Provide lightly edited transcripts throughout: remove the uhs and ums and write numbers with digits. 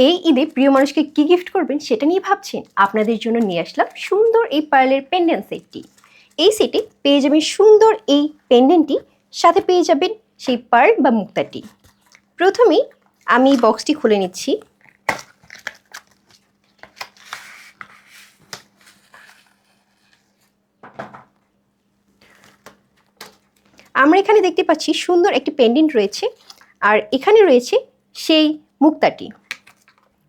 এই ঈদে প্রিয় মানুষকে কি গিফট করবেন সেটা নিয়ে ভাবছেন? আপনাদের জন্য নিয়ে আসলাম সুন্দর এই পার্লের পেন্ডেন্ট সেটটি। এই সেটে পেয়ে যাবেন সুন্দর এই পেন্ডেন্টটি, সাথে পেয়ে যাবেন সেই পার্ল বা মুক্তাটি। প্রথমেই আমি বক্সটি খুলে নিচ্ছি। আমরা এখানে দেখতে পাচ্ছি সুন্দর একটি পেন্ডেন্ট রয়েছে, আর এখানে রয়েছে সেই মুক্তাটি।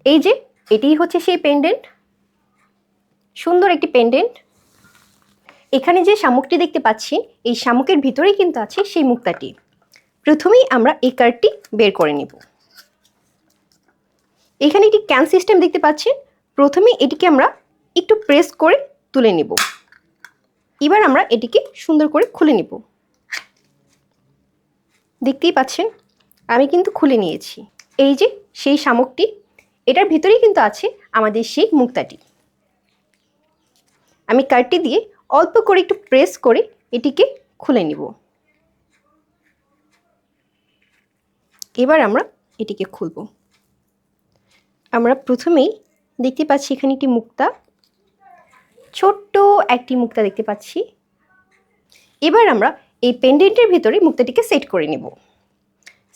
এই যে এটিই হচ্ছে সেই পেন্ডেন্ট, সুন্দর একটি পেন্ডেন্ট। এখানে যে শামুকটি দেখতে পাচ্ছি, এই শামুকের ভিতরেই কিন্তু আছে সেই মুক্তাটি। প্রথমেই আমরা এই কার্ডটি বের করে নেব। এখানে একটি ক্যান সিস্টেম দেখতে পাচ্ছেন। প্রথমে এটিকে আমরা একটু প্রেস করে তুলে নেব। এবার আমরা এটিকে সুন্দর করে খুলে নেব। দেখতেই পাচ্ছেন আমি কিন্তু খুলে নিয়েছি। এই যে সেই শামুকটি, এটার ভিতরেই কিন্তু আছে আমাদের সেই মুক্তাটি। আমি কার্ডটি দিয়ে অল্প করে একটু প্রেস করে এটিকে খুলে নিব। এবার আমরা এটিকে খুলব। আমরা প্রথমেই দেখতে পাচ্ছি এখানে একটি মুক্তা, ছোট্ট একটি মুক্তা দেখতে পাচ্ছি। এবার আমরা এই পেন্ডেন্টের ভিতরে মুক্তাটিকে সেট করে নেব।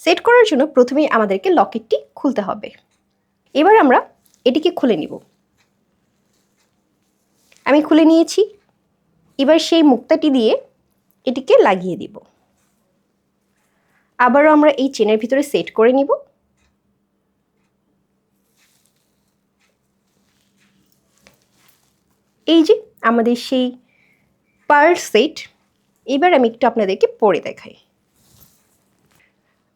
সেট করার জন্য প্রথমেই আমাদেরকে লকেটটি খুলতে হবে। এবার আমরা এটিকে খুলে নিব। আমি খুলে নিয়েছি। এবার সেই মুক্তাটি দিয়ে এটিকে লাগিয়ে দিব। আবারও আমরা এই চেনের ভিতরে সেট করে নিব। এই যে আমাদের সেই পার্ল সেট। এবার আমি একটু আপনাদেরকে পরে দেখাই।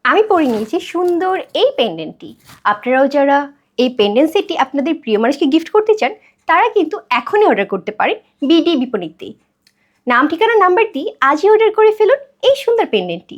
আমি পরে নিয়েছি সুন্দর এই পেন্ডেন্টটি। আপনারাও যারা এই পেন্ডেন্ট সেটটি আপনাদের প্রিয় মানুষকে গিফট করতে চান, তারা কিন্তু এখনই অর্ডার করতে পারেন বিডি বিপণীতে। নাম, ঠিকানা, নাম্বার দিয়ে আজই অর্ডার করে ফেলুন এই সুন্দর পেন্ডেন্টটি।